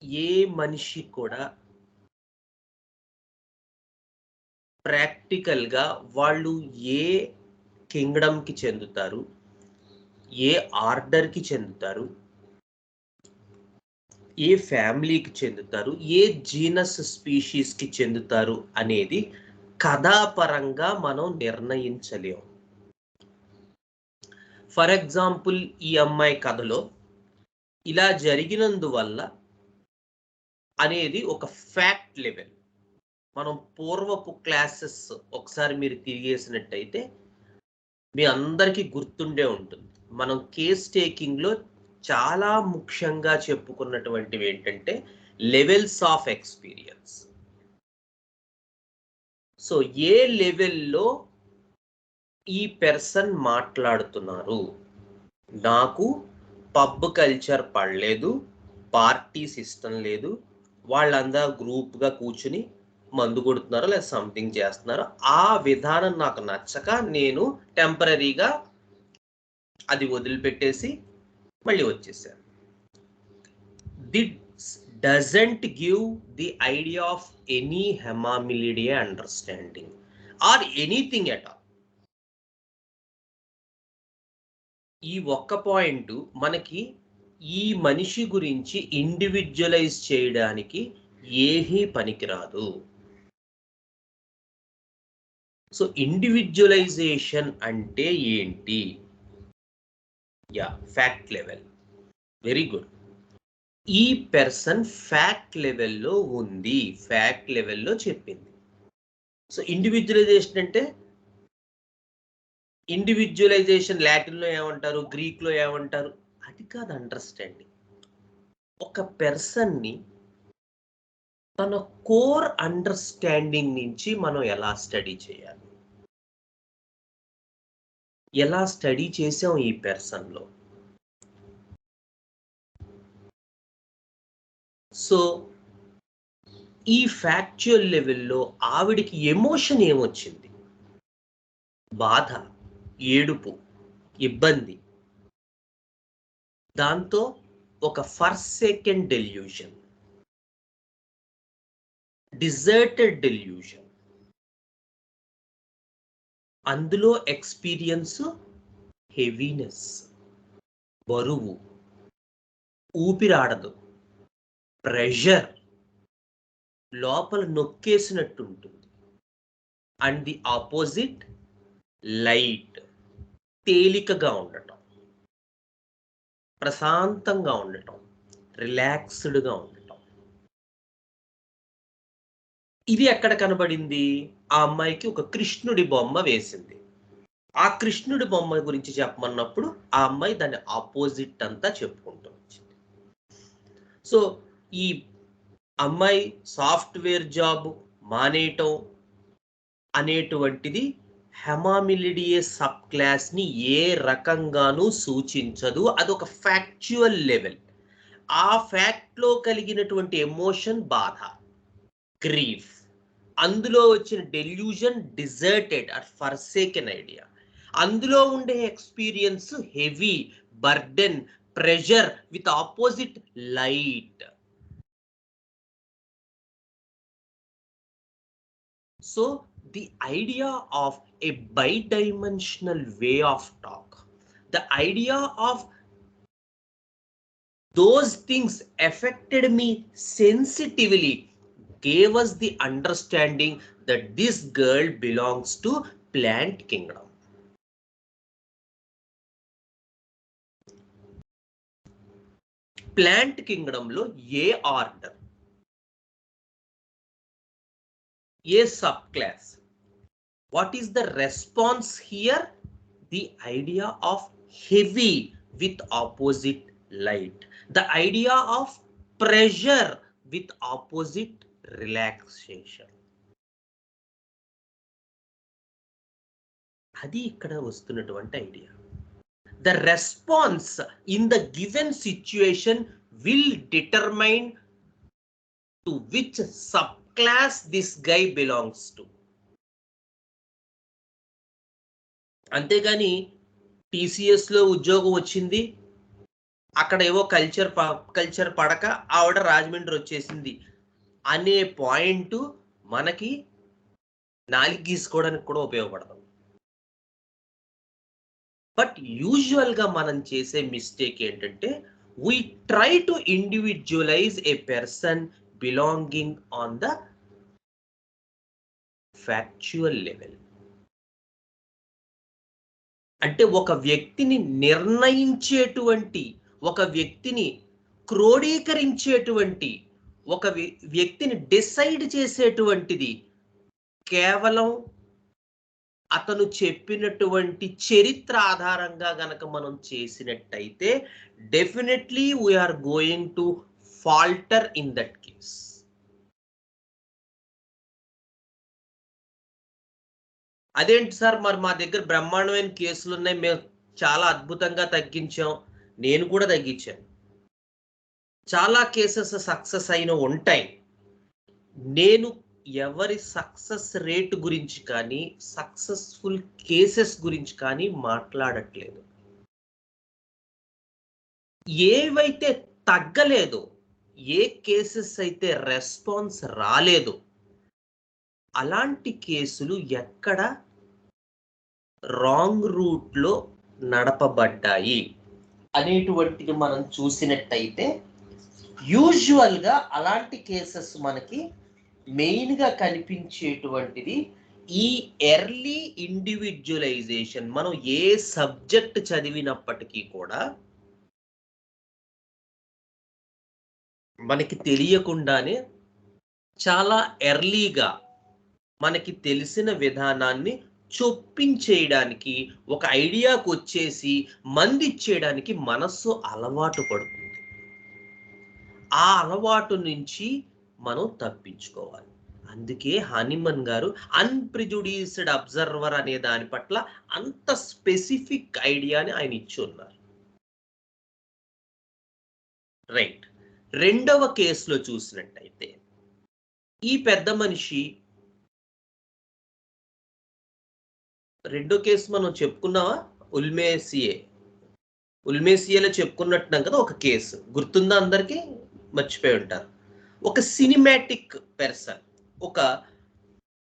ఏ మనిషి కూడా ప్రాక్టికల్గా వాళ్ళు ఏ కింగ్డమ్కి చెందుతారు, ఏ ఆర్డర్కి చెందుతారు, ఏ ఫ్యామిలీకి చెందుతారు, ఏ జీనస్ స్పీషీస్కి చెందుతారు అనేది కథాపరంగా మనం నిర్ణయించలేము. ఫర్ ఎగ్జాంపుల్, ఈ అమ్మాయి కథలో ఇలా జరిగినందువల్ల అనేది ఒక ఫ్యాక్ట్ లెవెల్. మనం పూర్వపు క్లాసెస్ ఒకసారి మీరు తిరిగేసినట్టయితే మీ అందరికీ గుర్తుండే ఉంటుంది. మనం కేస్ టేకింగ్లో చాలా ముఖ్యంగా చెప్పుకున్నటువంటివి ఏంటంటే లెవెల్స్ ఆఫ్ ఎక్స్పీరియన్స్. సో ఏ లెవెల్లో ఈ పర్సన్ మాట్లాడుతున్నారు, నాకు పబ్ కల్చర్ పడలేదు, పార్టీ సిస్టమ్ లేదు, వాళ్ళందరూ గ్రూప్గా కూర్చుని మందు కొడుతున్నారు లేదా సంథింగ్ చేస్తున్నారు, ఆ విధానం నాకు నచ్చక నేను టెంపరీగా అది వదిలిపెట్టేసి మళ్ళీ వచ్చేసాను. This doesn't give the idea of any Hamamelidae understanding or anything at all. ఈ ఒక్క పాయింట్ మనకి ఈ మనిషి గురించి ఇండివిజువలైజ్ చేయడానికి ఏమీ పనికిరాదు. సో ఇండివిజువలైజేషన్ అంటే ఏంటి? Yeah, fact level. Very good. ఈ పర్సన్ ఫ్యాక్ట్ లెవెల్లో ఉంది, ఫ్యాక్ట్ లెవెల్లో చెప్పింది. సో ఇండివిజువలైజేషన్ అంటే, ఇండివిజువలైజేషన్ లాటిన్లో ఏమంటారు, గ్రీక్లో ఏమంటారు, అది కాదు అండర్స్టాండింగ్. ఒక పర్సన్ని తన కోర్ అండర్స్టాండింగ్ నుంచి మనం ఎలా స్టడీ చేయాలి, ఎలా స్టడీ చేసాం ఈ పర్సన్లో. సో ఈ ఫ్యాక్చువల్ లెవెల్లో ఆవిడికి ఎమోషన్ ఏమొచ్చింది? బాధ, ఏడుపు, ఇబ్బంది. దాంతో ఒక ఫర్సేకెన్ డెల్యూషన్, డిజర్టెడ్ డెల్యూషన్. అందులో ఎక్స్పీరియన్స్ హెవీనెస్, బరువు, ఊపిరాడదు, ప్రెషర్, లోపల నొక్కేసినట్టు ఉంటుంది. అండ్ ది ఆపోజిట్ లైట్, తేలికగా ఉండటం, ప్రశాంతంగా ఉండటం, రిలాక్స్డ్గా ఉండటం. ఇది ఎక్కడ కనబడింది? ఆ అమ్మాయికి ఒక కృష్ణుడి బొమ్మ వేసింది. ఆ కృష్ణుడి బొమ్మ గురించి చెప్పమన్నప్పుడు ఆ అమ్మాయి దాని ఆపోజిట్ అంతా చెప్పుకుంటూ వచ్చింది. సో ఈ అమ్మాయి సాఫ్ట్వేర్ జాబ్ మానేయటం అనేటువంటిది హెమామిలిడియే సబ్ క్లాస్ ని ఏ రకంగానూ సూచించదు. అదొక ఫ్యాక్చువల్ లెవెల్. ఆ ఫ్యాక్ట్ లో కలిగినటువంటి ఎమోషన్ బాధ, గ్రీఫ్. అందులో వచ్చిన delusion deserted or forsaken idea. అందులో ఉండే experience heavy, burden, pressure with opposite light. So the idea of a bidimensional way of talk, the idea of those things affected me sensitively, gave us the understanding that this girl belongs to plant kingdom. Plant kingdom lo A order, A subclass. What is the response here? The idea of heavy with opposite light, the idea of pressure with opposite relaxation. అది ఇక్కడ వస్తున్నటువంటి idea. The response in the given situation will determine to which subclass this guy belongs to. అంతేగాని TCS లో ఉద్యోగం వచ్చింది, అక్కడ ఏవో culture పడక ఆవిడ రాజమండ్రి వచ్చేసింది అనే పాయింట్ మనకి నాలుగు గీసుకోవడానికి కూడా ఉపయోగపడదు. బట్ యూజువల్ గా మనం చేసే మిస్టేక్ ఏంటంటే we try to individualize a person belonging on the factual level. అంటే ఒక వ్యక్తిని నిర్ణయించేటువంటి, ఒక వ్యక్తిని క్రోడీకరించేటువంటి, ఒక వ్యక్తిని డిసైడ్ చేసేటువంటిది కేవలం అతను చెప్పినటువంటి చరిత్ర ఆధారంగా గనక మనం చేసినట్టయితే definitely we are going to falter in that case. అదేంటి సార్, మరి మా దగ్గర బ్రహ్మాండమైన కేసులు ఉన్నాయి, మేము చాలా అద్భుతంగా తగ్గించాం. నేను కూడా తగ్గించాను, చాలా కేసెస్ సక్సెస్ అయిన ఉంటాయి. నేను ఎవరి సక్సెస్ రేట్ గురించి కానీ సక్సెస్ఫుల్ కేసెస్ గురించి కానీ మాట్లాడట్లేదు. ఏవైతే తగ్గలేదో, ఏ కేసెస్ అయితే రెస్పాన్స్ రాలేదు, అలాంటి కేసులు ఎక్కడ రాంగ్ రూట్ లో నడపబడ్డాయి అనేటువంటిది మనం చూసినట్టయితే యూజువల్ గా అలాంటి కేసెస్ మనకి మెయిన్ గా కనిపించేటువంటిది ఈ ఎర్లీ ఇండివిజువలైజేషన్. మనం ఏ సబ్జెక్ట్ చదివినప్పటికీ కూడా మనకి తెలియకుండానే చాలా ఎర్లీగా మనకి తెలిసిన విధానాన్ని చొప్పించేయడానికి, ఒక ఐడియాకు వచ్చేసి మంది ఇచ్చేయడానికి మనస్సు అలవాటు పడుతుంది. ఆ అలవాటు నుంచి మనం తప్పించుకోవాలి. అందుకే హనీమన్ గారు అన్ప్రిజుడీస్డ్ అబ్జర్వర్ అనే దాని పట్ల అంత స్పెసిఫిక్ ఐడియాని ఆయన ఇచ్చి ఉన్నారు. రైట్. రెండవ కేసులో చూసినట్టయితే ఈ పెద్ద మనిషి, రెండో కేసు మనం చెప్పుకున్నావా, ఉల్మేసియేలో చెప్పుకున్నట్టున్నాం కదా. ఒక కేసు గుర్తుందా అందరికీ? మర్చిపోయి ఉంటారు. ఒక సినిమాటిక్ పర్సన్, ఒక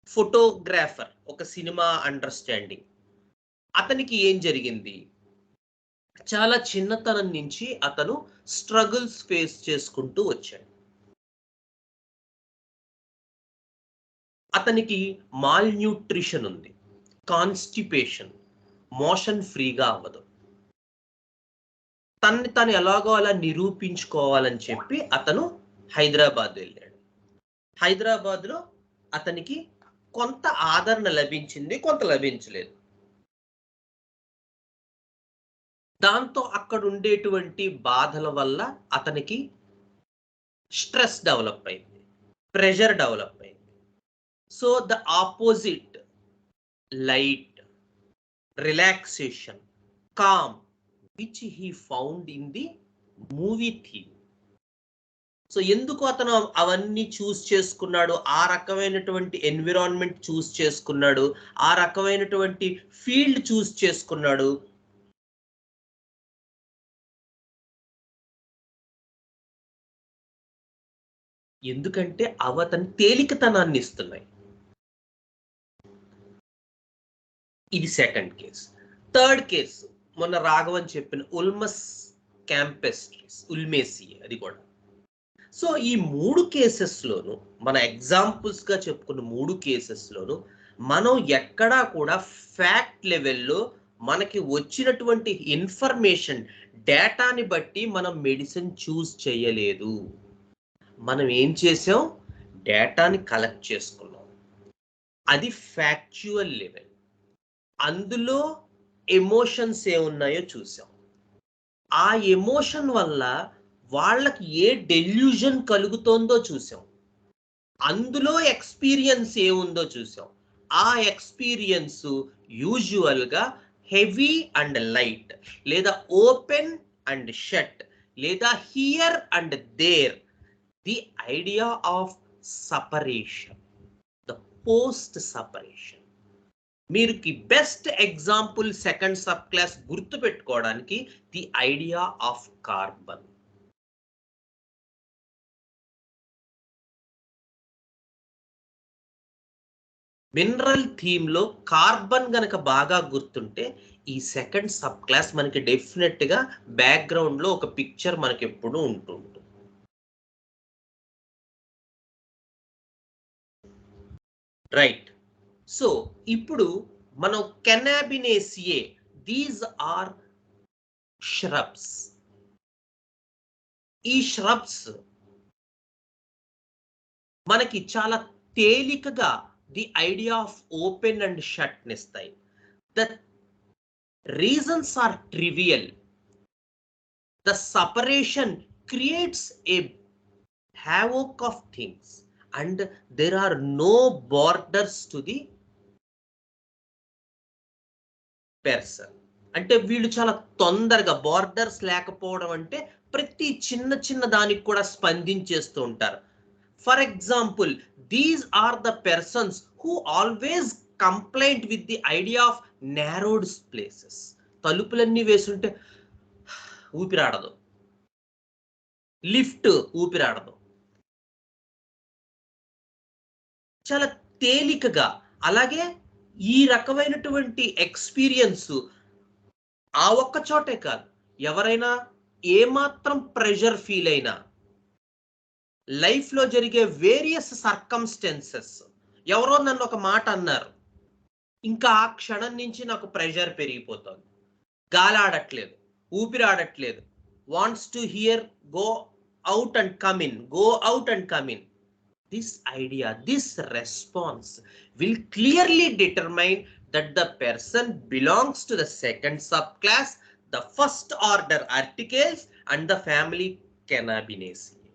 ఫోటోగ్రాఫర్, ఒక సినిమా అండర్స్టాండింగ్, అతనికి ఏం జరిగింది? చాలా చిన్నతనం నుంచి అతను స్ట్రగుల్స్ ఫేస్ చేసుకుంటూ వచ్చాడు. అతనికి మాల్ న్యూట్రిషన్ ఉంది, కాన్స్టిపేషన్, మోషన్ ఫ్రీగా అవ్వదు. తన్ని తను ఎలాగో అలా నిరూపించుకోవాలని చెప్పి అతను హైదరాబాద్ వెళ్ళాడు. హైదరాబాద్లో అతనికి కొంత ఆదరణ లభించింది, కొంత లభించలేదు. దాంతో అక్కడ ఉండేటువంటి బాధల వల్ల అతనికి స్ట్రెస్ డెవలప్ అయింది, ప్రెషర్ డెవలప్ అయింది. So the opposite, light, relaxation, calm which he found in the movie theme. సో ఎందుకు అతను అవన్నీ చూస్ చేసుకున్నాడు, ఆ రకమైనటువంటి ఎన్విరాన్మెంట్ చూస్ చేసుకున్నాడు, ఆ రకమైనటువంటి ఫీల్డ్ చూస్ చేసుకున్నాడు? ఎందుకంటే అవి అతని తేలికతనాన్ని ఇస్తున్నాయి. ఇది సెకండ్ కేసు. థర్డ్ కేసు మొన్న రాఘవన్ చెప్పిన ఉల్మస్ క్యాంపెస్ట్రిస్, ఉల్మేసియే, అది కూడా. సో ఈ మూడు కేసెస్లోను, మన ఎగ్జాంపుల్స్ గా చెప్పుకున్న మూడు కేసెస్లోను మనం ఎక్కడా కూడా ఫ్యాక్ట్ లెవెల్లో మనకి వచ్చినటువంటి ఇన్ఫర్మేషన్, డేటాని బట్టి మనం మెడిసిన్ చూస్ చేయలేదు. మనం ఏం చేసాం? డేటాని కలెక్ట్ చేసుకున్నాం. అది ఫ్యాక్చువల్ లెవెల్. అందులో ఎమోషన్స్ ఏమున్నాయో చూసాం. ఆ ఎమోషన్ వల్ల వాళ్ళకి ఏ డెల్యూజన్ కలుగుతోందో చూసాం. అందులో ఎక్స్పీరియన్స్ ఏముందో చూసాం. ఆ ఎక్స్పీరియన్స్ యూజువల్గా హెవీ అండ్ లైట్, లేదా ఓపెన్ అండ్ షట్, లేదా here and there. The idea of separation, the post separation. మీరుకి best example second sub class గుర్తు పెట్టుకోవడానికి the idea of carbon. Mineral theme లో కార్బన్ గనక బాగా గుర్తుంటే ఈ సెకండ్ సబ్ క్లాస్ మనకి డెఫినెట్ గా బ్యాక్గ్రౌండ్ లో ఒక పిక్చర్ మనకి ఎప్పుడు ఉంటుంది. రైట్. సో ఇప్పుడు మనం కెనాబినేసియే, దీస్ ఆర్ shrubs. ఈ shrubs మనకి చాలా తేలికగా the idea of open and shut నిస్తాయి. The reasons are trivial. The separation creates a havoc of things and there are no borders to the person. అంటే వీళ్ళు చాలా తొందరగా, బార్డర్స్ లేకపోవడం అంటే ప్రతి చిన్న చిన్న దానికి కూడా స్పందించేస్తూ ఉంటారు. For example, these are the persons who always complaint with the idea of narrowed places. తలుపులన్నీ వేసుంటే ఊపిరాడదు, లిఫ్ట్ ఊపిరాడదు, చాలా తేలికగా. అలాగే ఈ రకమైనటువంటి ఎక్స్పీరియన్స్ ఆ ఒక్క చోటే కాదు, ఎవరైనా ఏమాత్రం ప్రెషర్ ఫీల్ అయినా, లైఫ్ లో జరిగే వేరియస్ సర్కమ్స్టెన్సెస్, ఎవరో నన్ను ఒక మాట అన్నారు, ఇంకా ఆ క్షణం నుంచి నాకు ప్రెషర్ పెరిగిపోతుంది, గాలి ఆడట్లేదు, ఊపిరి ఆడట్లేదు, wants to here go out and come in, go out and come in. This idea, this response will clearly determine that the person belongs to the second subclass, the first order articles and the family Cannabinaceae.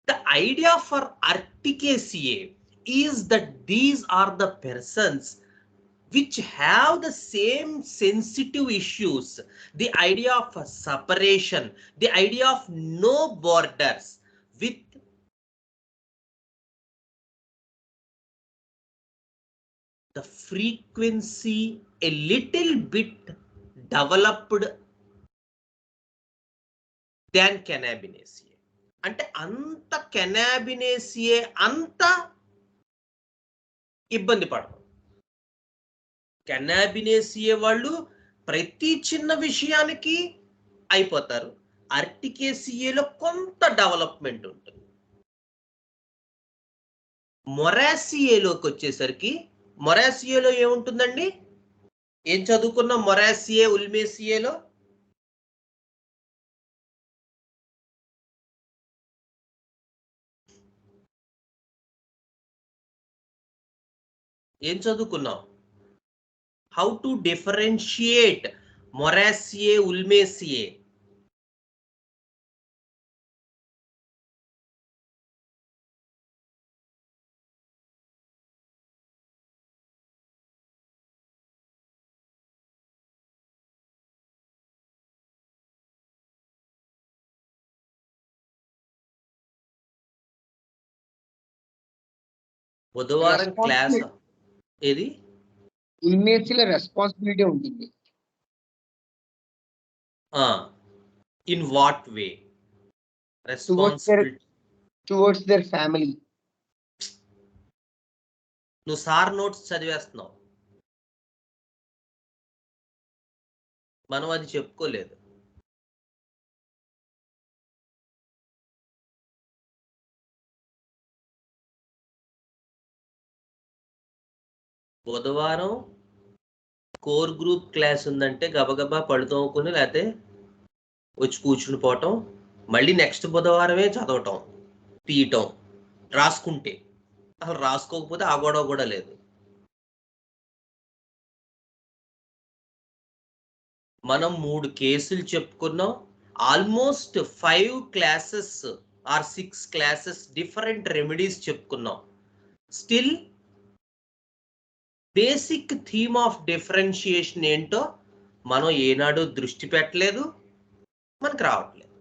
The idea for Articaceae is that these are the persons which have the same sensitive issues, the idea of separation, the idea of no borders, with the frequency a little bit developed than Cannabinaceae. అంటే అంత Cannabinaceae అంత ఇబ్బంది పడరు. Cannabinaceae వాళ్ళు ప్రతి చిన్న విషయానికి అయిపోతారు. Articaceaలో కొంత డెవలప్మెంట్ ఉంటుంది. మొరాసియేలోకి వచ్చేసరికి, మొరాసియేలో ఏముంటుందండి? ఏం చదువుకున్నాం మొరాసియే, ఉల్మేసియేలో? ఏం చదువుకున్నాం? How to differentiate Moraceae, Ulmaceae. బుధవారం క్లాస్ ఏది? ఇమేజ్‌లో రెస్పాన్సిబిలిటీ ఉంటుంది. In what way? Responsibility towards their family. నువ్వు సార్ నోట్స్ చదివేస్తున్నావు, మనం అది చెప్పుకోలేదు. బుధవారం కోర్ గ్రూప్ క్లాస్ ఉందంటే గబగబా పడుతోముకుని లేకపోతే వచ్చి కూర్చుని పోవటం, మళ్ళీ నెక్స్ట్ బుధవారమే చదవటం, తీయటం, రాసుకుంటే. అసలు రాసుకోకపోతే ఆ గొడవ కూడా లేదు. మనం 3 కేసులు చెప్పుకున్నాం. Almost 5 classes or 6 classes different remedies చెప్పుకున్నాం. Still basic theme of differentiation ఏంటో మనం ఏనాడు దృష్టి పెట్టలేదు, మనకు రావట్లేదు.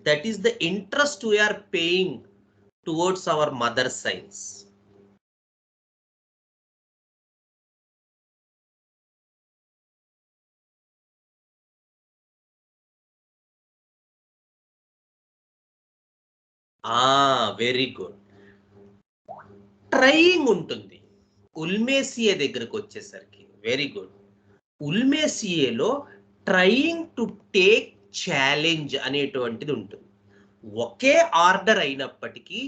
That is the interest we are paying towards our mother signs. Very good. Trying ఉంటుంది ఉల్మేసియే దగ్గరకు వచ్చేసరికి. Very good. ఉల్మేసియేలో ట్రయింగ్ టు టేక్ ఛాలెంజ్ అనేటువంటిది ఉంటుంది. ఒకే ఆర్డర్ అయినప్పటికీ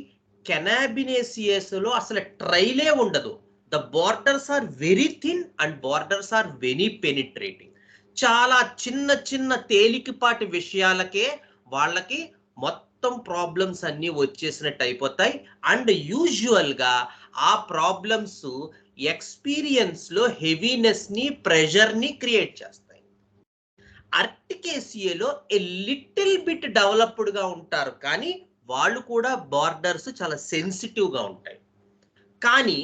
కెనాబినేసియస్లో అసలు ట్రైలే ఉండదు. The borders are very thin and borders are very penetrating. చాలా చిన్న చిన్న తేలికపాటి విషయాలకే వాళ్ళకి మొత్తం ప్రాబ్లమ్స్ అన్ని వచ్చేసినట్టు అయిపోతాయి. అండ్ యూజువల్ గా ఆ ప్రాబ్లమ్స్ ఎక్స్పీరియన్స్ లో హెవీనెస్ ని ప్రెషర్ ని క్రియేట్ చేస్తాయి. అర్టికేసియాలో ఏ లిటిల్ బిట్ డెవలప్డ్ గా ఉంటారు, కానీ వాళ్ళు కూడా బార్డర్స్ చాలా సెన్సిటివ్ గా ఉంటాయి. కానీ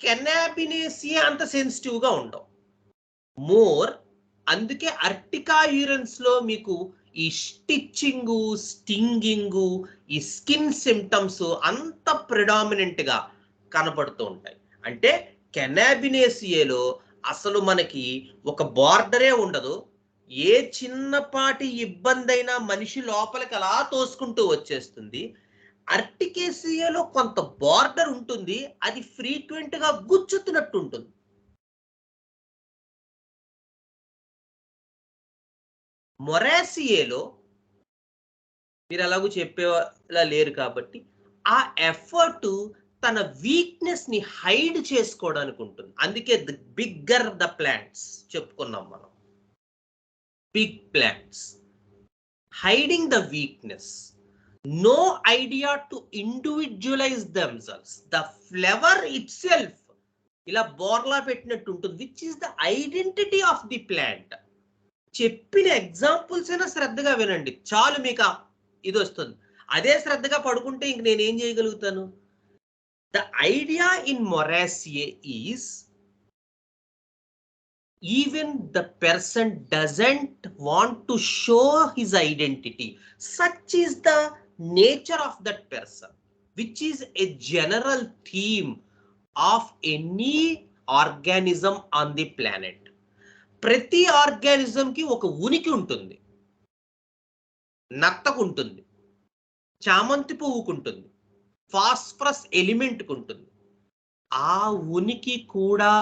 కెనాబినేసియా అంత సెన్సిటివ్ గా ఉండవు. మోర్ అందుకే అర్టికాయూరన్స్ లో మీకు ఈ స్టిచ్చింగ్, స్టింగింగ్, ఈ స్కిన్ సిమ్టమ్స్ అంత ప్రిడామినెంట్ గా కనబడుతూ ఉంటాయి. అంటే కెనాబినేసియాలో అసలు మనకి ఒక బార్డరే ఉండదు. ఏ చిన్నపాటి ఇబ్బంది అయినా మనిషి లోపలికి అలా తోసుకుంటూ వచ్చేస్తుంది. అర్టికేసియాలో కొంత బార్డర్ ఉంటుంది, అది ఫ్రీక్వెంట్ గా గుచ్చుతున్నట్టు ఉంటుంది. మొరాసియేలో మీరు ఎలాగో చెప్పేలా లేరు కాబట్టి ఆ ఎఫర్ట్ తన వీక్నెస్ ని హైడ్ చేసుకోవడానికి ఉంటుంది. అందుకే ద బిగ్గర్ ద ప్లాంట్స్ చెప్పుకున్నాం మనం. Big plants hiding the weakness, no idea to individualize themselves. The flavour itself ఇలా బోర్లా పెట్టినట్టు ఉంటుంది, which is the identity of the plant. చెప్పిన ఎగ్జాంపుల్స్ అయినా శ్రద్ధగా వినండి, చాలు మీకు ఇది వస్తుంది. అదే శ్రద్ధగా పడుకుంటే ఇంక నేనేం చేయగలుగుతాను? The idea in Moraceae is even the person doesn't want to show his identity. Such is the nature of that person, which is a general theme of any organism on the planet. ప్రతి organism కి ఒక ఉనికి ఉంటుంది. నత్తకు ఉంటుంది, చామంతి పువ్వుకు ఉంటుంది, phosphorus element కు ఉంటుంది. ఆ ఉనికి కూడా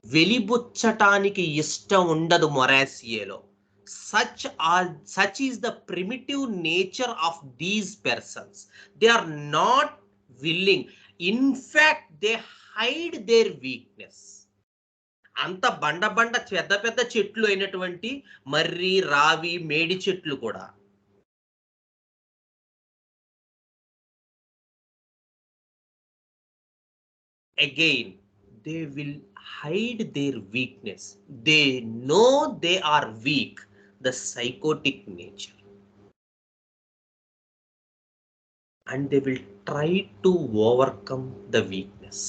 వెలిబుచ్చటానికి ఇష్టం ఉండదు మొరాసియేలో. such is the primitive nature of these persons. They are not willing, in fact they hide their weakness. అంత బండ బండ పెద్ద పెద్ద చెట్లు అయినటువంటి మర్రి, రావి, మేడి చెట్లు కూడా again they will hide their weakness. They know they are weak, the psychotic nature, and they will try to overcome the weakness.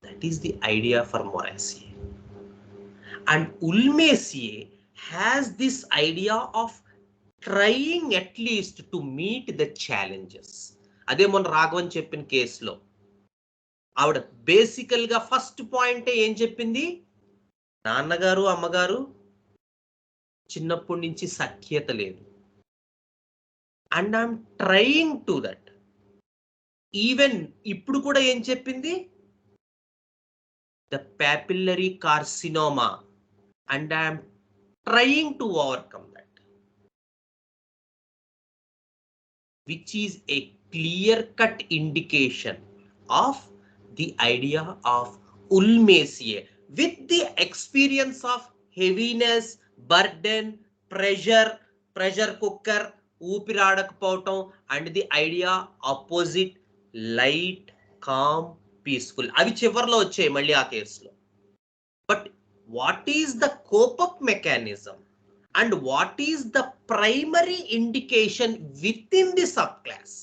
That is the idea for Morassier. And Ulmacier has this idea of trying at least to meet the challenges. అదే మొన్న రాఘవన్ చెప్పిన కేసులో ఆవిడ బేసికల్ గా first point ఏం చెప్పింది? నాన్నగారు అమ్మగారు చిన్నప్పటి నుంచి సఖ్యత లేదు, and I'm trying to that. Even ఇప్పుడు కూడా ఏం చెప్పింది? The papillary carcinoma, and I'm trying to overcome that, which is a clear cut indication of the idea of Ulmacier with the experience of heaviness, burden, pressure cooker, ఊపిరాడకపోవటం, and the idea opposite light, calm, peaceful. అవి చివర్లో వచ్చాయి మళ్ళీ ఆ కేసులో. But what is the cope up mechanism and what is the primary indication within the subclass?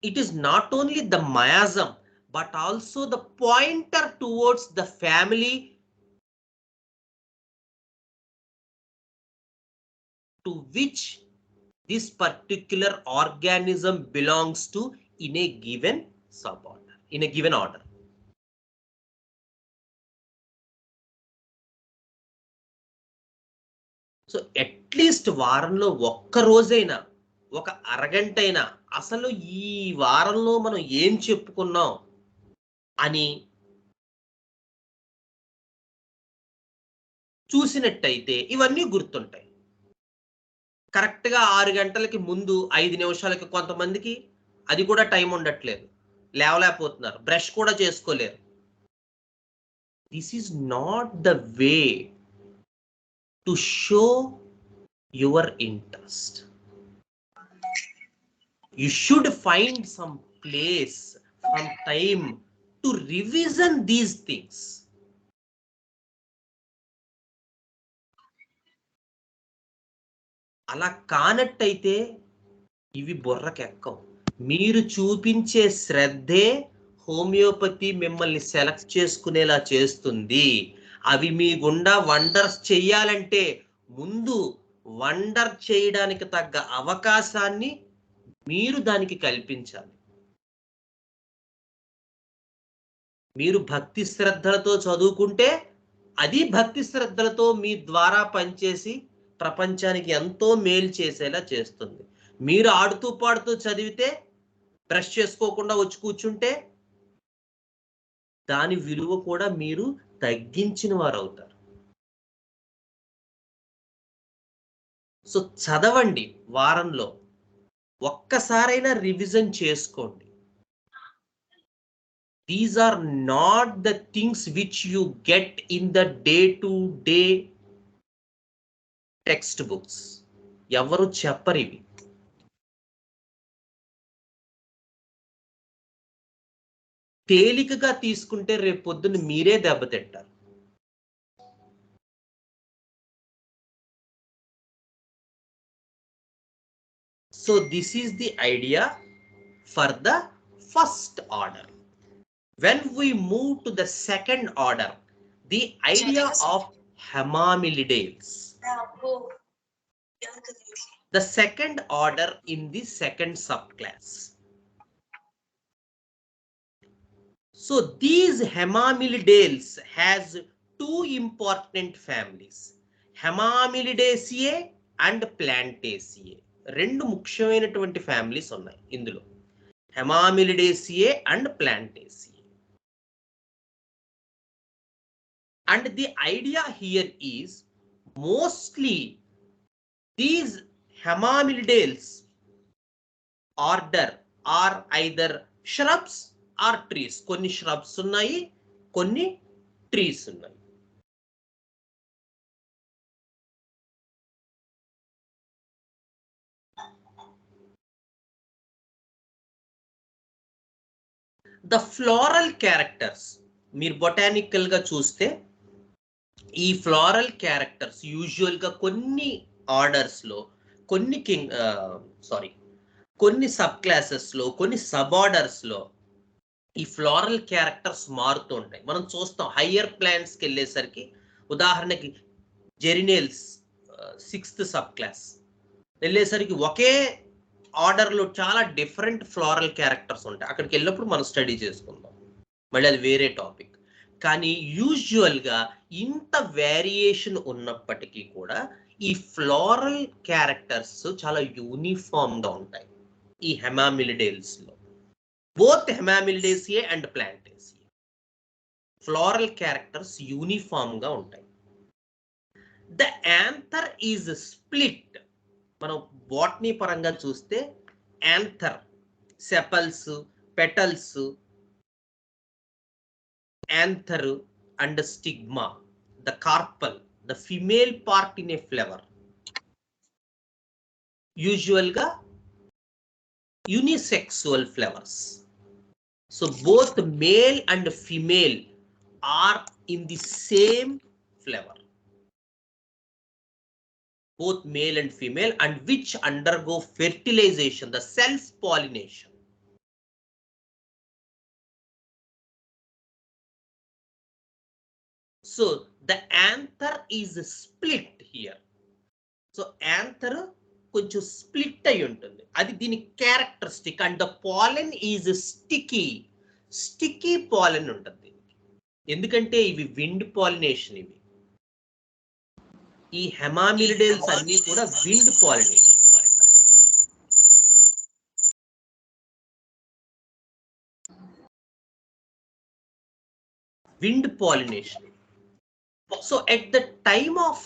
It is not only the miasm but also the pointer towards the family to which this particular organism belongs to in a given suborder, in a given order. So at least వారంలో ఒక్క రోజైనా, ఒక అరగంటైనా అసలు ఈ వారంలో మనం ఏం చెప్పుకున్నాం అని చూసినట్టయితే ఇవన్నీ గుర్తుంటాయి. కరెక్ట్‌గా 6 గంటలకి ముందు 5 నిమిషాలకి కొంతమందికి అది కూడా టైం ఉండట్లేదు. లేవలేకపోతున్నారు. బ్రష్ కూడా చేసుకోలేరు. This is not the way to show your interest. You should find some place, some time to revision these things. అలా కానట్టయితే ఇవి బుర్రకెక్కవు. మీరు చూపించే శ్రద్ధే హోమియోపతి మిమ్మల్ని సెలెక్ట్ చేసుకునేలా చేస్తుంది. అవి మీ గుండా వండర్స్ చెయ్యాలంటే ముందు వండర్ చేయడానికి తగ్గ అవకాశాన్ని మీరు దానికి కల్పించాలి. మీరు భక్తి శ్రద్ధలతో చదువుకుంటే అది భక్తి శ్రద్ధలతో మీ ద్వారా పనిచేసి ప్రపంచానికి ఎంతో మేలు చేసేలా చేస్తుంది. మీరు ఆడుతూ పాడుతూ చదివితే, బ్రష్ చేసుకోకుండా వచ్చి కూర్చుంటే దాని విలువ కూడా మీరు తగ్గించిన వారు అవుతారు. సో చదవండి, వారంలో ఒక్కసారైనా రివిజన్ చేసుకోండి. These are not the things which you get in the day-to-day textbooks. ఎవరు చెప్పరు ఇవి. తేలికగా తీసుకుంటే రేపు పొద్దున్న మీరే దెబ్బతింటారు. So this is the idea for the first order. When we move to the second order, the idea of Hamamelidae. The second order in the second subclass. So these Hamamelidae has two important families, Hamamelidaceae and Plantaceae. రెండు ముఖ్యమైనటువంటి families ఉన్నాయి ఇందులో, Hamamelidaceae and Plantaceae. And the idea here is mostly these Hamamelidae order are either shrubs or trees. కొన్ని shrubs ఉన్నాయి, కొన్ని trees ఉన్నాయి. The floral characters మీరు botanical గా చూస్తే ఈ ఫ్లోరల్ క్యారెక్టర్స్ యూజువల్ గా కొన్ని ఆర్డర్స్ లో, కొన్ని కొన్ని సబ్ క్లాసెస్ లో, కొన్ని సబ్ ఆర్డర్స్ లో ఈ ఫ్లోరల్ క్యారెక్టర్స్ మారుతూ ఉంటాయి. మనం చూస్తాం హయ్యర్ ప్లాంట్స్ కి వెళ్ళేసరికి, ఉదాహరణకి జెరినేల్స్ 6th సబ్ క్లాస్ వెళ్ళేసరికి ఒకే ఆర్డర్ లో చాలా డిఫరెంట్ ఫ్లోరల్ క్యారెక్టర్స్ ఉంటాయి. అక్కడికి వెళ్ళినప్పుడు మనం స్టడీ చేసుకుందాం, మళ్ళీ అది వేరే టాపిక్. కానీ యూజువల్ గా ఇంత వేరియేషన్ ఉన్నప్పటికీ కూడా ఈ ఫ్లోరల్ క్యారెక్టర్స్ చాలా యూనిఫామ్ గా ఉంటాయి ఈ హెమామిలిడేల్స్ లో. Both Hamamelidaceae and Platanaceae floral characters uniform గా ఉంటాయి. The anther is split. మనం బాటనీ పరంగా చూస్తే anther, sepals, petals, anther and stigma, the carpel, the female part in a flower. Usual ga unisexual flowers. So both male and female are in the same flower. Both male and female, and which undergo fertilization, the self-pollination. So the anther is split here. So anther కొంచెం split అయి ఉంటుంది, అది దీని characteristic. And the pollen is sticky pollen ఉంటుంది, ఎందుకంటే ఇవి wind pollination. ఈ హెమామిలిడేల్స్ అన్ని కూడా wind pollination. So at the time of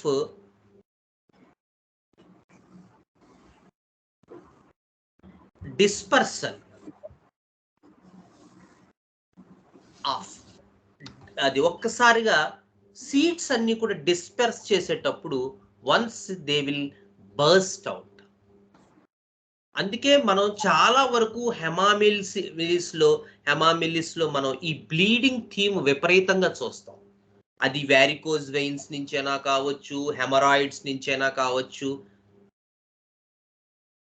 dispersal of అది ఒక్కసారిగా సీడ్స్ అన్ని కూడా డిస్పర్స్ చేసేటప్పుడు once they will burst out. అందుకే మనం చాలా వరకు హెమామిలిస్ లో మనం ఈ బ్లీడింగ్ థీమ్ విపరీతంగా చూస్తాం. అది వ్యారికోజ్ వెయిన్స్ నుంచైనా కావచ్చు, హెమరాయిడ్స్ నుంచైనా కావచ్చు,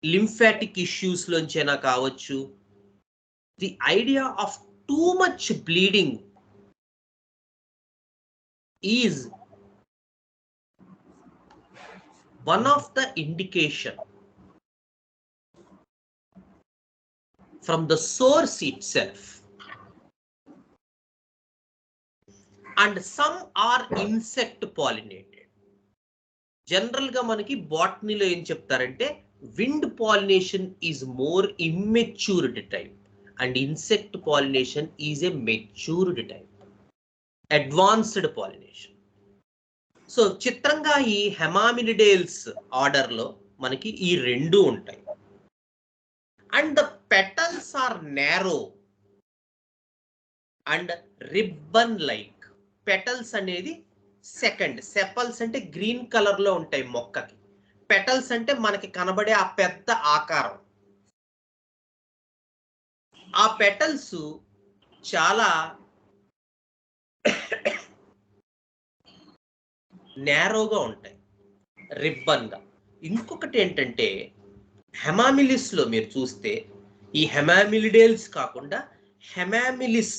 లింఫాటిక్ ఇష్యూస్ లోంచైనా కావచ్చు. The idea of too much bleeding is one of the indication from the source itself, and some are insect pollinated. General గా మనకి బాటనీలో ఏం చెప్తారంటే wind pollination is more immatured type and insect pollination is a matured type, advanced pollination. So చిత్రంగా ఈ హెమామిలిడేల్స్ order లో మనకి ఈ రెండు ఉంటాయి. And the petals are narrow and ribbon like. Petals అనేది సెకండ్, సెపల్స్ అంటే గ్రీన్ కలర్ లో ఉంటాయి మొక్కకి, పెటల్స్ అంటే మనకి కనబడే ఆ పెద్ద ఆకారం. ఆ పెటల్స్ చాలా నేరోగా ఉంటాయి, రిబ్బన్ గా. ఇంకొకటి ఏంటంటే హెమామిలిస్ లో మీరు చూస్తే ఈ హెమామిలిడేల్స్ కాకుండా హెమామిలిస్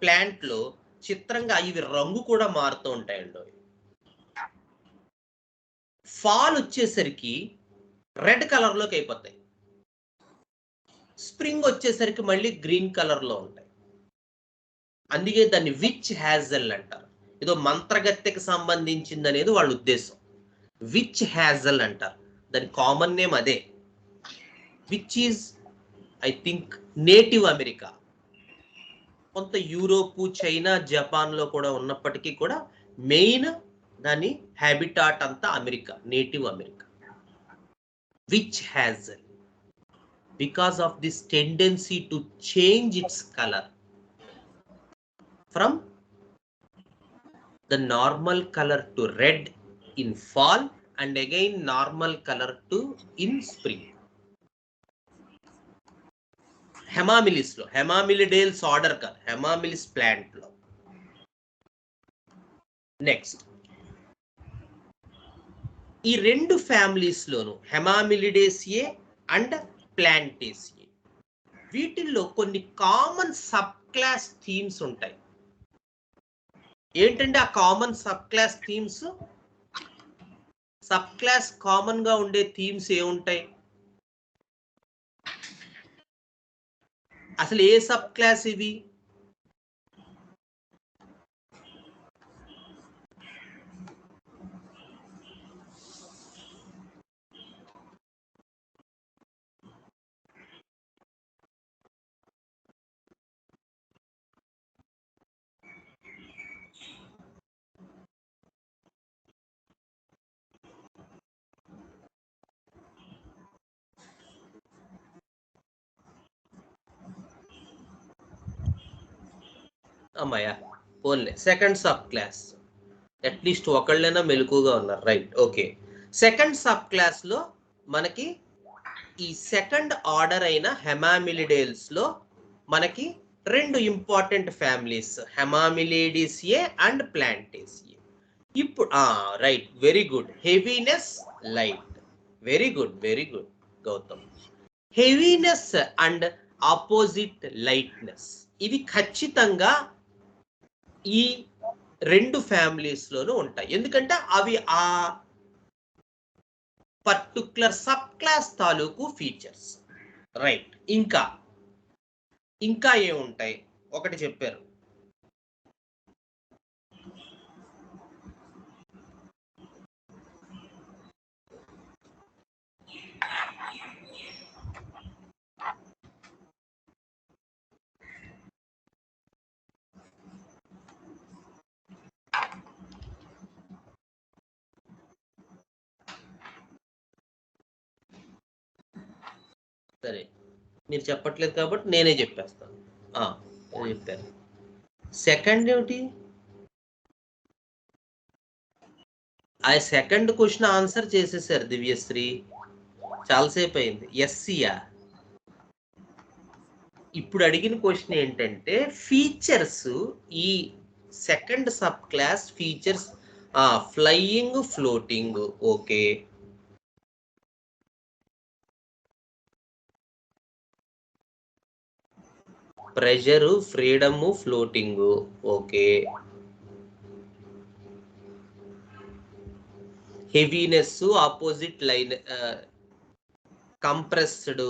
ప్లాంట్ లో చిత్రంగా ఇవి రంగు కూడా మారుతూ ఉంటాయండి. ఫాల్ వచ్చేసరికి రెడ్ కలర్ లోకి అయిపోతాయి, స్ప్రింగ్ వచ్చేసరికి మళ్ళీ గ్రీన్ కలర్ లో ఉంటాయి. అందుకే దాన్ని విచ్ హ్యాజల్ అంటారు. ఏదో మంత్రగత్తెకి సంబంధించింది అనేది వాళ్ళ ఉద్దేశం. విచ్ హ్యాజల్ అంటారు, దాని కామన్ నేమ్ అదే. Which is I think native America, కొంత యూరోపు, చైనా, జపాన్ లో కూడా ఉన్నప్పటికీ కూడా మెయిన్ దాని హ్యాబిటాట్ అంతా America, native America. Witch hazel because of this tendency to change its colour from the normal colour to red in fall and again normal colour to in spring. Hamamelis లో, Hamamelidales order కాదు, హెమామిలిస్ plant లో. Next ఈ రెండు families loan హెమామిలిడేసియే and ప్లాంటేసియే, వీటిల్లో కొన్ని common sub class themes ఉంటాయి. ఏంటంటే ఆ common sub class themes, sub class common గా ఉండే థీమ్స్ ఏముంటాయి? అసలు ఏ సబ్ క్లాస్ ఇవి? అమ్మాయ పోన్లే, సెకండ్ సబ్ క్లాస్. అట్లీస్ట్ ఒకళ్ళైనా మెలకుగా ఉన్నారు, right, okay. Second sub class లో మనకి ఈ సెకండ్ ఆర్డర్ అయిన హెమామిలిడేల్స్ లో మనకి రెండు important families, Hamamelidaceae and Platanaceae. ఇప్పుడు right, very good. Heaviness, light, very good, very good Gautam. Heaviness and opposite lightness, ఇవి ఖచ్చితంగా ఈ రెండు ఫ్యామిలీస్ లోనూ ఉంటాయి. ఎందుకంటే అవి ఆ పర్టికులర్ సబ్ క్లాస్ తాలూకు ఫీచర్స్. రైట్. ఇంకా ఏముంటాయి ఒకటి చెప్పారు. సరే, మీరు చెప్పట్లేదు కాబట్టి నేనే చెప్పేస్తాను. చెప్పారు. సెకండ్ ఏమిటి? ఆ సెకండ్ క్వశ్చన్ ఆన్సర్ చేసేసారు దివ్యశ్రీ. చాలాసేపు అయింది. ఎస్సీయా? ఇప్పుడు అడిగిన క్వశ్చన్ ఏంటంటే ఫీచర్స్, ఈ second sub class features. Flying, floating. Okay. Pressure, freedom, floating. Okay. Heaviness, opposite line, compressed.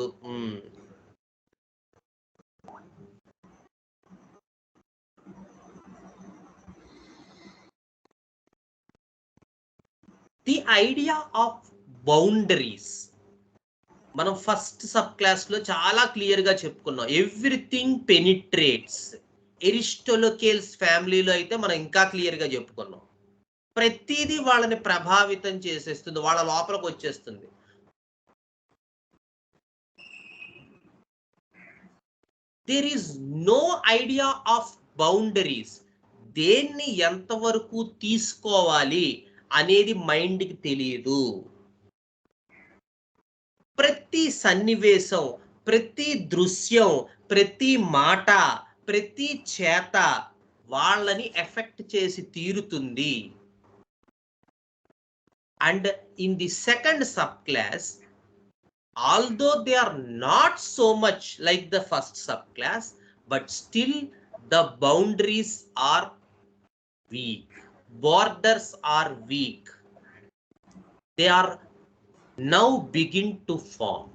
The idea of boundaries మనం ఫస్ట్ సబ్ క్లాస్ లో చాలా క్లియర్ గా చెప్పుకున్నాం. Everything penetrates. ఎరిస్టోలోకేల్స్ ఫ్యామిలీలో అయితే మనం ఇంకా క్లియర్ గా చెప్పుకున్నాం. ప్రతిదీ వాళ్ళని ప్రభావితం చేసేస్తుంది, వాళ్ళ లోపలికి వచ్చేస్తుంది. There is no idea of boundaries. దేన్ని ఎంతవరకు తీసుకోవాలి అనేది మైండ్కి తెలియదు. ప్రతి సన్నివేశం, ప్రతి దృశ్యం, ప్రతి మాట, ప్రతి చేత వాళ్ళని ఎఫెక్ట్ చేసి తీరుతుంది. And in the second sub class, although they are not so much like the first subclass, but still the boundaries are weak, borders are weak, they are now begin to form.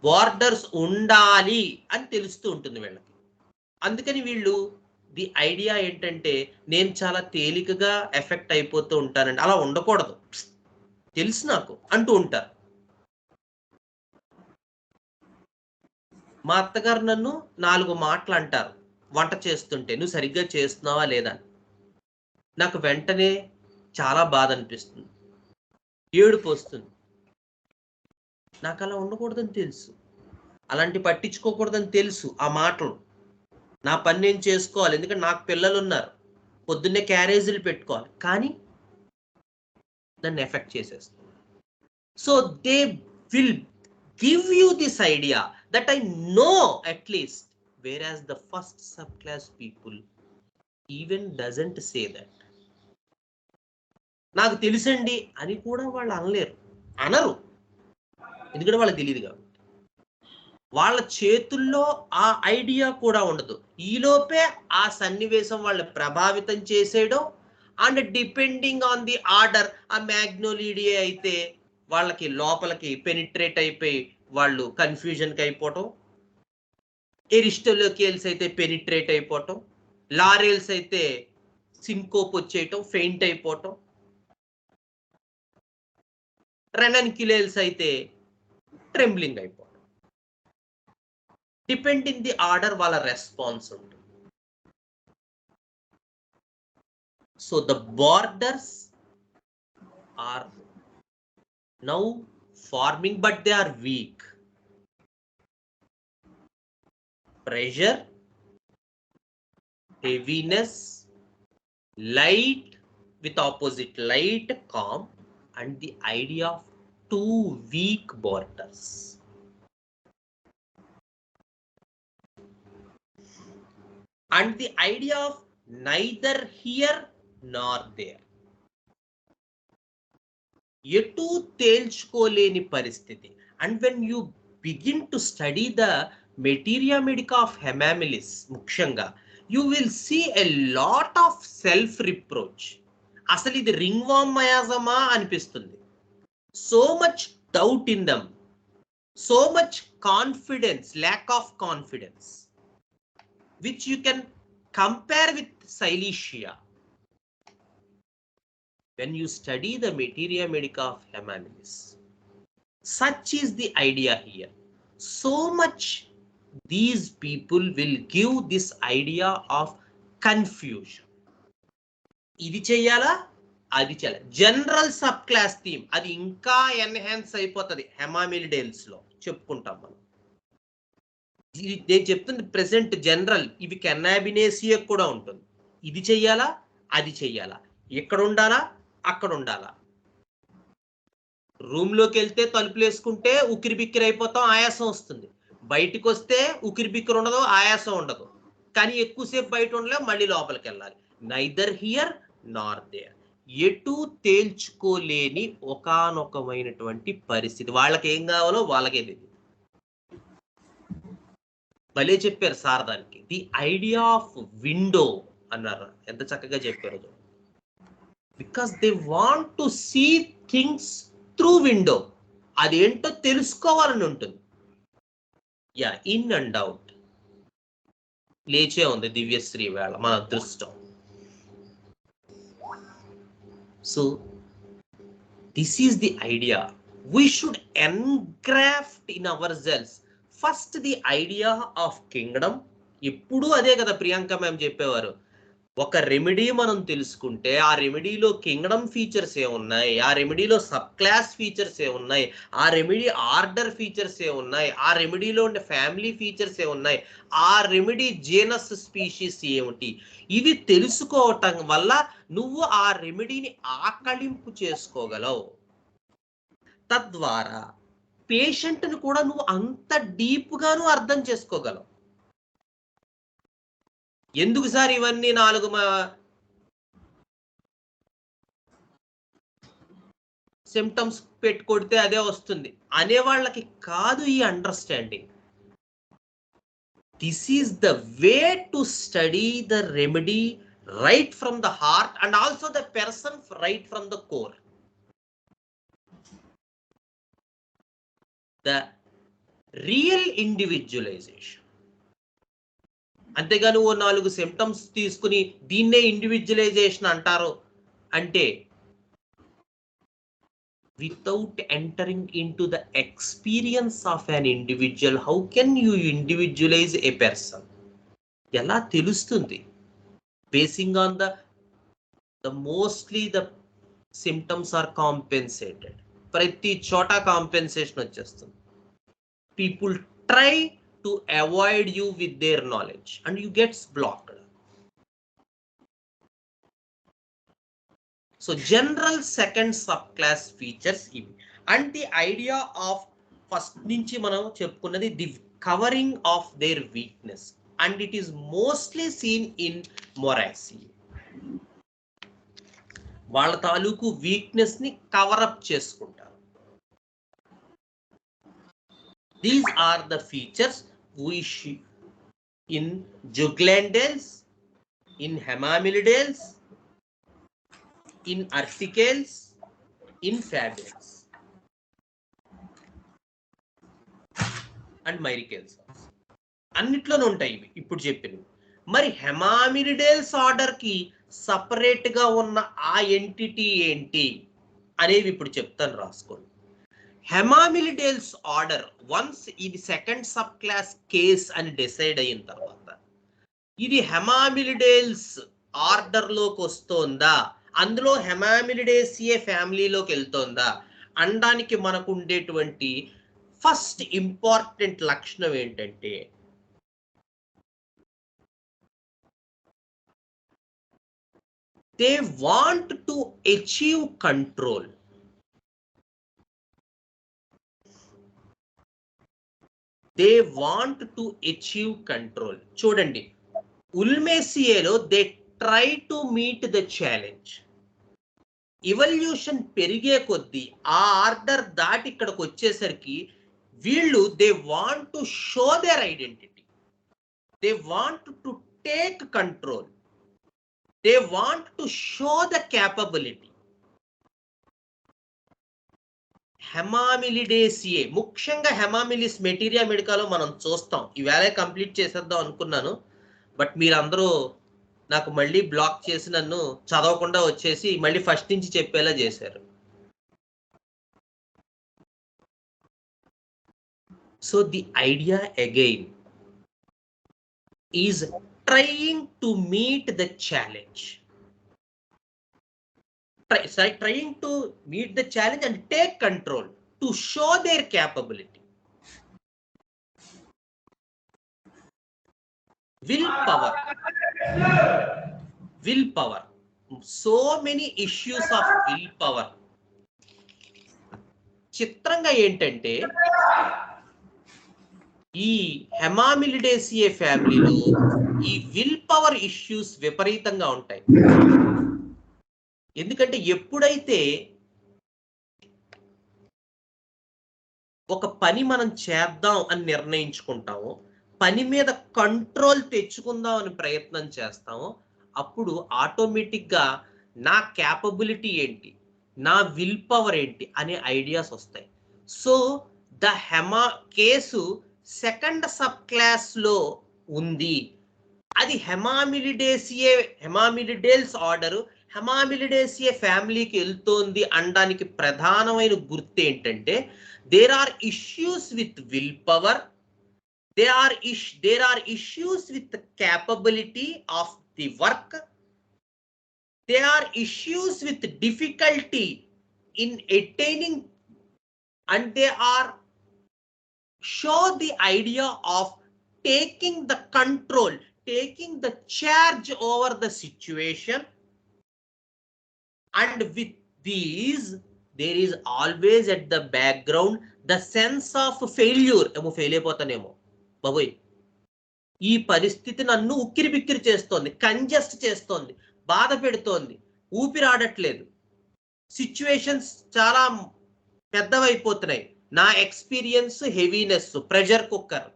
Borders ఉండాలి అని తెలుస్తూ ఉంటుంది వీళ్ళకి. అందుకని వీళ్ళు the idea ఏంటంటే నేను చాలా తేలికగా ఎఫెక్ట్ అయిపోతూ ఉంటానండి. అలా ఉండకూడదు, తెలుసు నాకు అంటూ ఉంటారు. మా అత్తగారు నన్ను 4 మాటలు అంటారు వంట చేస్తుంటే, నువ్వు సరిగ్గా చేస్తున్నావా లేదా. నాకు వెంటనే చాలా బాధ అనిపిస్తుంది, ఏడుపు వస్తుంది. నాకు అలా ఉండకూడదని తెలుసు, అలాంటి పట్టించుకోకూడదని తెలుసు. ఆ మాటలు నా పని నేను చేసుకోవాలి, ఎందుకంటే నాకు పిల్లలు ఉన్నారు, పొద్దున్నే క్యారేజీలు పెట్టుకోవాలి. కానీ నన్ను ఎఫెక్ట్ చేసేస్తుంది. So they will give you this idea that I know at least, whereas the first subclass people even doesn't say that. నాకు తెలుసండి అని కూడా వాళ్ళు అనరు, ఎందుకంటే వాళ్ళకి తెలియదు కాబట్టి. వాళ్ళ చేతుల్లో ఆ ఐడియా కూడా ఉండదు. ఈలోపే ఆ సన్నివేశం వాళ్ళని ప్రభావితం చేసేయడం. And depending on the order, ఆ మ్యాగ్నోలిడియే అయితే వాళ్ళకి లోపలికి పెనిట్రేట్ అయిపోయి వాళ్ళు కన్ఫ్యూజన్కి అయిపోవటం. ఎరిస్టోలోకేల్స్ అయితే పెనిట్రేట్ అయిపోవటం. లారెల్స్ అయితే సింకోప్ వచ్చేయటం, ఫెయింట్ అయిపోవటం. రెనన్క్యులేల్స్ అయితే ట్రెంబ్లింగ్ అయిపోవటం. డిపెండింగ్ ది ఆర్డర్ వాళ్ళ రెస్పాన్స్ ఉంటుంది. So the borders are now forming, but they are weak. Pressure, heaviness, light with opposite light, calm, and the idea of 2 weak borders. And the idea of neither here nor there. ఎటు తేల్చుకోలేని పరిస్థితి. And when you begin to study the materia medica of Hamamelis ముఖ్యంగా, you will see a lot of self reproach. అసలు ఇది ring వామ్ మయాజమా అనిపిస్తుంది. so much doubt in them, so much confidence, lack of confidence, which you can compare with Silesia. When you study the materia medica of Hamamelidae, such is the idea here. So much these people will give this idea of confusion. ఇది చెయ్యాలా, అది చేయాలి. General sub class theme అది ఇంకా enhance అయిపోతుంది హెమామిలిడేల్స్ లో చెప్పుకుంటాం మనం. నేను చెప్తుంది ప్రెసెంట్ జనరల్, ఇవి కెన్నాబినేసియా కూడా ఉంటుంది. ఇది చెయ్యాలా, అది చెయ్యాలా, ఎక్కడ ఉండాలా, అక్కడ ఉండాలా. రూమ్ లోకి వెళ్తే తలుపులు వేసుకుంటే ఉక్కిరి బిక్కిరి అయిపోతాం, ఆయాసం వస్తుంది. బయటికి వస్తే ఉక్కిరి బిక్కిరి ఉండదు, ఆయాసం ఉండదు. కానీ ఎక్కువసేపు బయట ఉండలేం, మళ్ళీ లోపలికి వెళ్ళాలి. నైదర్ హియర్ నార్ దేర్, ఎటు తేల్చుకోలేని ఒకానొకమైనటువంటి పరిస్థితి. వాళ్ళకి ఏం కావాలో వాళ్ళకే తెలియదు. భలే చెప్పారు సార్ దానికి. ది ఐడియా ఆఫ్ విండో అన్నారు, ఎంత చక్కగా చెప్పారు. Because they want to see things through window. అదేంటో తెలుసుకోవాలని ఉంటుంది. Yeah, in and out. లేచే ఉంది దివ్యశ్రీ వేళ, మన అదృష్టం. So this is the idea. We should engraft in our cells first the idea of kingdom. ఎప్పుడూ అదే కదా ప్రియాంక మ్యామ్ చెప్పేవారు. ఒక రెమెడీ మనం తెలుసుకుంటే ఆ రెమెడీలో కింగ్డమ్ ఫీచర్స్ ఏమున్నాయి, ఆ రెమెడీలో సబ్ క్లాస్ ఫీచర్స్ ఏమున్నాయి, ఆ రెమెడీ ఆర్డర్ ఫీచర్స్ ఏమున్నాయి, ఆ రెమెడీలో ఉండే ఫ్యామిలీ ఫీచర్స్ ఏమున్నాయి, ఆ రెమెడీ జీనస్ స్పీషీస్ ఏమిటి, ఇవి తెలుసుకోవటం వల్ల నువ్వు ఆ రెమెడీని ఆకళింపు చేసుకోగలవు. తద్వారా పేషెంట్ని కూడా నువ్వు అంత డీప్గాను అర్థం చేసుకోగలవు. ఎందుకు సార్ ఇవన్నీ 4 సిమ్టమ్స్ పెట్టుకొడితే అదే వస్తుంది అనే వాళ్ళకి కాదు ఈ understanding. This is the way to study the remedy right from the heart and also the person right from the core. The real individualisation. అంతేగాని ఓ 4 సిమ్టమ్స్ తీసుకుని దీన్నే ఇండివిజువలైజేషన్ అంటారు అంటే, without entering into the experience of an individual, how can you individualize a person? ఎలా తెలుస్తుంది? Basing on the mostly the symptoms are compensated. ప్రతి చోట compensation వచ్చేస్తుంది. People try to avoid you with their knowledge and you gets blocked. So general second subclass features ఇవి. And the idea of first నుంచి మనం చెప్పుకున్నది the covering of their weakness, and it is mostly seen in Moraxi. వాళ్ళ తాలూకు weakness ని cover up చేసుకుంటారు. These are the features we see in Juglandales, in Hamamelidae, in Articales, in Fables and Myricales. అన్నిట్లోనే ఉంటాయి ఇవి ఇప్పుడు చెప్పినవి. మరి హెమామిలిడేల్స్ order కి సపరేట్ గా ఉన్న ఆ ఎంటిటీ ఏంటి అనేవి ఇప్పుడు చెప్తాను, రాసుకోండి. హెమామిలిడేల్స్ ఆర్డర్ వన్స్ ఇది సెకండ్ సబ్ క్లాస్ కేస్ అని డిసైడ్ అయిన తర్వాత ఇది హెమామిలిడేల్స్ ఆర్డర్ లోకి వస్తోందా, అందులో హెమామిలిడేసియే ఫ్యామిలీలోకి వెళ్తోందా అనడానికి మనకు ఉండేటువంటి ఫస్ట్ ఇంపార్టెంట్ లక్షణం ఏంటంటే, they want to achieve control. They want to achieve control. చూడండి, ఉల్మేసియేలో they try to meet the challenge. Evolution పెరిగే కొద్దీ ఆ ఆర్డర్ దాటి ఇక్కడికి వచ్చేసరికి వీళ్ళు they want to show their identity. They want to take control. They want to show the capability. హెమామిలిడేసియే, ముఖ్యంగా హెమామిలిస్ materia మెడికాలో మనం చూస్తాం. ఈవేళ కంప్లీట్ చేసేద్దాం అనుకున్నాను, బట్ మీరందరూ నాకు మళ్ళీ బ్లాక్ చేసి నన్ను చదవకుండా వచ్చేసి మళ్ళీ ఫస్ట్ నుంచి చెప్పేలా చేశారు. So the idea again is trying to meet the challenge. Trying to meet the challenge and take control to show their capability. Willpower. So many issues of willpower. చిత్రంగా ఏంటంటే ఈ హెమామిలిడేసియే ఫ్యామిలీలో ఈ విల్ పవర్ ఇష్యూస్ విపరీతంగా ఉంటాయి. ఎందుకంటే ఎప్పుడైతే ఒక పని మనం చేద్దాం అని నిర్ణయించుకుంటామో, పని మీద కంట్రోల్ తెచ్చుకుందాం అని ప్రయత్నం చేస్తామో, అప్పుడు ఆటోమేటిక్గా నా క్యాపబిలిటీ ఏంటి, నా విల్ పవర్ ఏంటి అనే ఐడియాస్ వస్తాయి. So the case second sub class లో ఉంది. అది హెమామిలిడేల్స్ ఆర్డర్ హెమామిలిడేసియే ఫ్యామిలీకి వెళ్తోంది అనడానికి ప్రధానమైన గుర్తు ఏంటంటే, there are issues with will power, there are issues with the capability of the work, there are issues with difficulty in attaining, and they are show the idea of taking the control, taking the charge over the situation. And with these there is always at the background the sense of failure. Fail అయిపోతానేమో బాబోయ్, ఈ పరిస్థితి నన్ను ఉక్కిరి బిక్కిరి చేస్తోంది, congest చేస్తోంది, బాధ పెడుతోంది, ఊపిరాడట్లేదు, సిచ్యువేషన్స్ చాలా పెద్దవైపోతున్నాయి, నా ఎక్స్పీరియన్స్ హెవీనెస్, ప్రెషర్ కుక్కర్.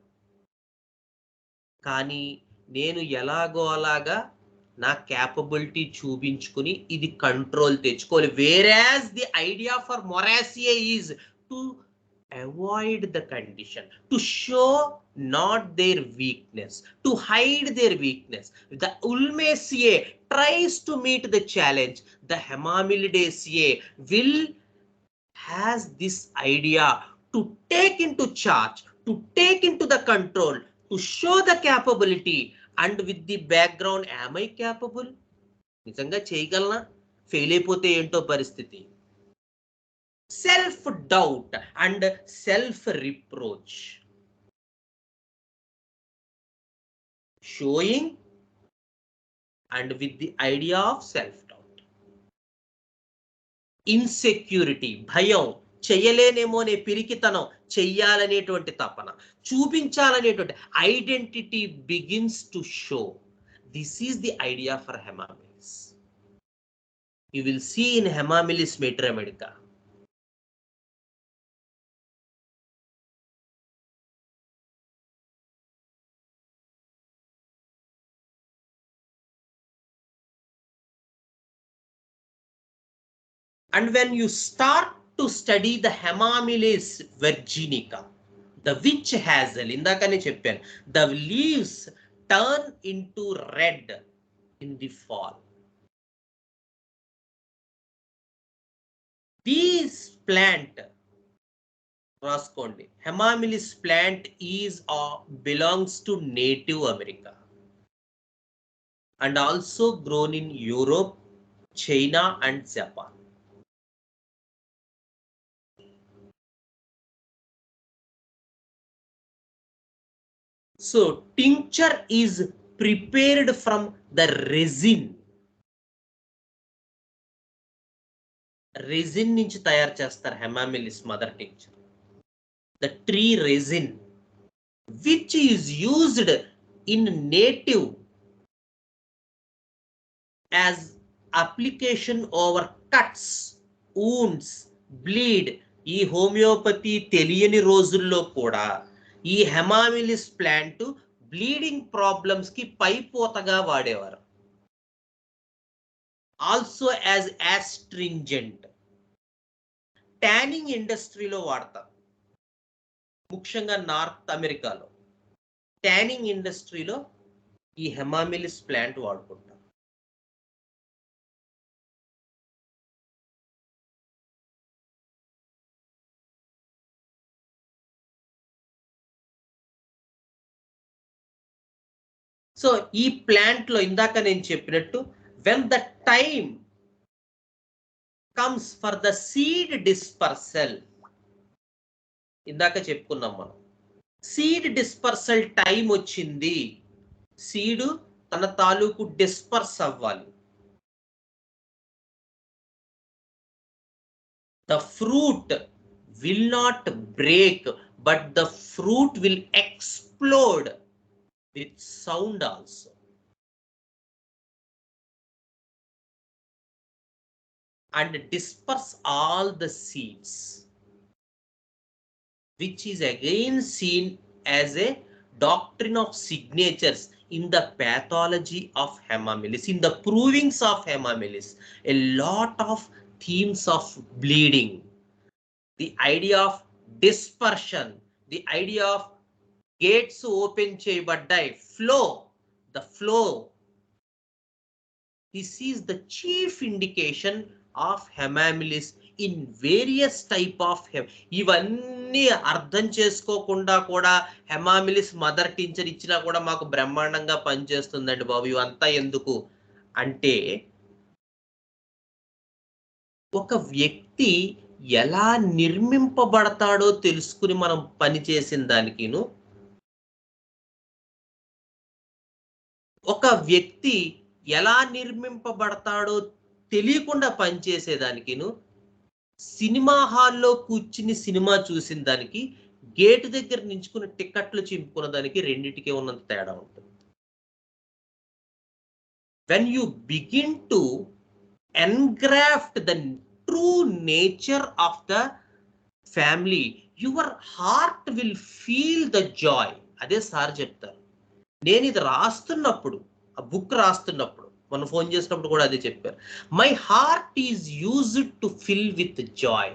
కానీ నేను ఎలాగో అలాగా నా క్యాపబిలిటీ చూపించుకుని ఇది కంట్రోల్ తెచ్చుకోవాలి. Whereas the idea for Moraceae is to avoid the condition, to show not their weakness, to hide their weakness. The Ulmaceae tries to meet the challenge. The Hamamelidae will has this idea to take into charge, to take into the control, to show the capability, and with the background, am I capable? నిజంగా చేయగలనా? Fail అయిపోతే ఏంటో పరిస్థితి. Self-doubt and self-reproach, showing and with the idea of self-doubt. Insecurity, భయం, చెయ్యలేనేమో అనే పిరికితనం, చెయ్యాలనేటువంటి తపన, చూపించాలనేటువంటి identity begins to show. This is the idea for Hamamelidae. You will see in Hamamelidae Metromedica. And when you start to study the Hamamelidae virginica, the witch hazel, indakane cheppanu, the leaves turn into red in the fall. This plant, raskondi, Hamamelidae plant is belongs to Native America and also grown in Europe, China and Japan. So tincture is prepared from the resin. Resin నుంచి తయారు చేస్తారు Hamamelidae mother tincture. The tree resin, which is used in native as application over cuts, wounds, bleed. ఈ homeopathy తెలియని రోజుల్లో కూడా ఈ Hamamelidae plant bleeding problems కి పైపోతగా వాడేవారు. Also as astringent. ట్యానింగ్ ఇండస్ట్రీలో వాడతారు, ముఖ్యంగా నార్త్ అమెరికాలో ట్యానింగ్ ఇండస్ట్రీలో ఈ హెమామిలిస్ ప్లాంట్ వాడుకుంటారు. సో ఈ ప్లాంట్ లో ఇందాక నేను చెప్పినట్టు when the time comes for the seed dispersal, ఇందాక చెప్పుకున్నాం మనం, సీడ్ డిస్పర్సల్ టైం వచ్చింది, సీడు తన తాలూకు డిస్పర్స్ అవ్వాలి. The fruit will not break, but the fruit will explode with sound also. And disperse all the seeds, which is again seen as a doctrine of signatures in the pathology of Hamamelidae, in the provings of Hamamelidae. A lot of themes of bleeding, the idea of dispersion, the idea of gates open చేయబడ్డాయి, flow, the flow. This is the chief indication of Hamamelidae in various type of ఇవన్నీ అర్థం చేసుకోకుండా కూడా హెమామిలిస్ mother tincture ఇచ్చినా కూడా మాకు బ్రహ్మాండంగా పనిచేస్తుందండి బాబు. ఇవంతా ఎందుకు అంటే ఒక వ్యక్తి ఎలా నిర్మింపబడతాడో తెలుసుకుని మనం పని చేసిన దానికిను, ఒక వ్యక్తి ఎలా నిర్మింపబడతాడో తెలియకుండా పనిచేసేదానికిను, సినిమా హాల్లో కూర్చుని సినిమా చూసిన దానికి, గేటు దగ్గర నించుకుని టికెట్లు చింపుకున్న దానికి రెండింటికి ఉన్నంత తేడా ఉంటుంది. When you begin to engraft the true nature of the family, your heart will feel the joy. అదే సార్ చెప్తారు. నేను ఇది రాస్తున్నప్పుడు, ఆ బుక్ రాస్తున్నప్పుడు, మనం ఫోన్ చేసినప్పుడు కూడా అదే చెప్పారు. My heart is used to fill with Joy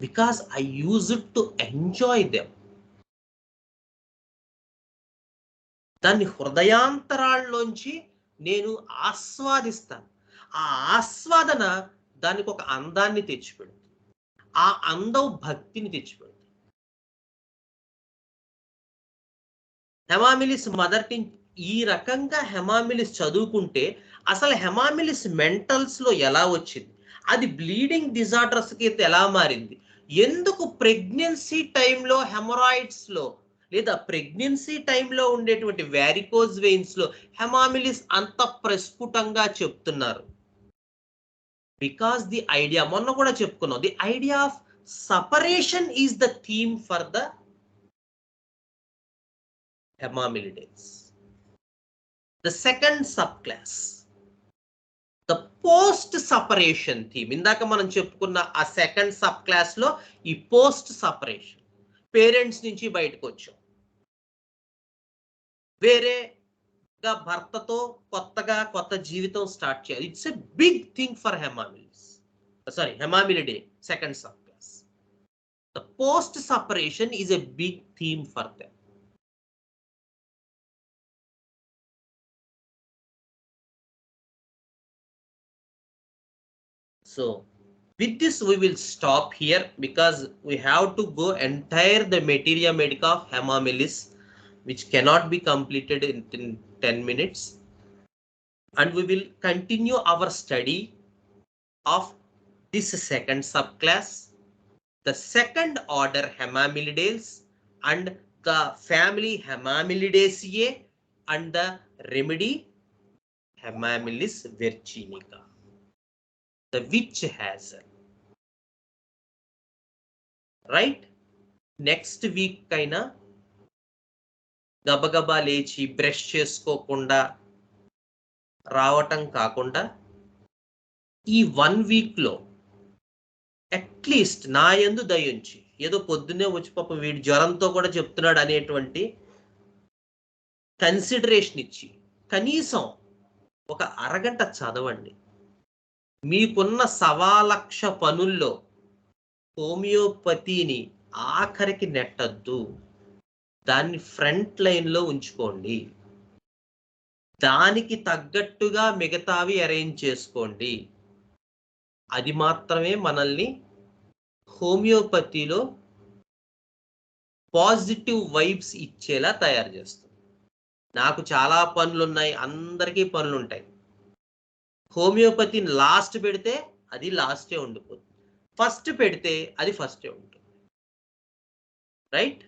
because I used to enjoy them. దాన్ని హృదయాంతరాల్లోంచి నేను ఆస్వాదిస్తాను. ఆ ఆస్వాదన దానికి ఒక అందాన్ని తెచ్చిపెడుతుంది, ఆ అందం భక్తిని తెచ్చిపెడుతుంది. హెమామిలిస్ మదర్ టింగ్ ఈ రకంగా హెమామిలిస్ చదువుకుంటే అసలు హెమామిలిస్ మెంటల్స్ లో ఎలా వచ్చింది, అది బ్లీడింగ్ డిజార్డర్స్ కి ఎలా మారింది, ఎందుకు ప్రెగ్నెన్సీ టైంలో హెమరాయిడ్స్ లో లేదా ప్రెగ్నెన్సీ టైంలో ఉండేటువంటి వ్యారికోజ్ వెయిన్స్ లో హెమామిలిస్ అంత ప్రస్ఫుటంగా చెప్తున్నారు. బికాస్ ది ఐడియా, మొన్న కూడా చెప్పుకున్నాం, the idea of separation is the theme for the Hamamelidae. The second subclass, the post separation theme. ఇందాక మనం చెప్పుకున్న ఆ సెకండ్ సబ్ క్లాస్ లో ఈ పోస్ట్ సపరేషన్, పేరెంట్స్ నుంచి బయటకు వచ్చాం, వేరేగా భర్తతో కొత్త జీవితం స్టార్ట్ చేయాలి. It's a big thing for Hamamelidae second subclass. The post separation is a big theme for them. So with this we will stop here because we have to go entire the materia medica of Hamamelidae, which cannot be completed in 10 minutes, and we will continue our study of this second subclass, the second order Hamamelidae and the family Hamamelidaceae and the remedy Hamamelis virginica, the witch hazel. Right? Next week kaina గబగబా లేచి brush చేసుకోకుండా రావటం కాకుండా ఈ 1 week లో at least నా యందు దయించి, ఏదో పొద్దున్నే వచ్చి పాపం వీడి జ్వరంతో కూడా చెప్తున్నాడు అనేటువంటి కన్సిడరేషన్ ఇచ్చి కనీసం ఒక అరగంట చదవండి. మీకున్న 1,00,000 పనుల్లో హోమియోపతిని ఆఖరికి నెట్టద్దు, దాన్ని ఫ్రంట్ లైన్లో ఉంచుకోండి, దానికి తగ్గట్టుగా మిగతావి అరేంజ్ చేసుకోండి. అది మాత్రమే మనల్ని హోమియోపతిలో పాజిటివ్ వైబ్స్ ఇచ్చేలా తయారు చేస్తుంది. నాకు చాలా పనులున్నాయి, అందరికీ పనులుంటాయి. హోమియోపతిని లాస్ట్ పెడితే అది లాస్టే ఉండిపోతుంది, ఫస్ట్ పెడితే అది ఫస్టే ఉంటుంది. రైట్?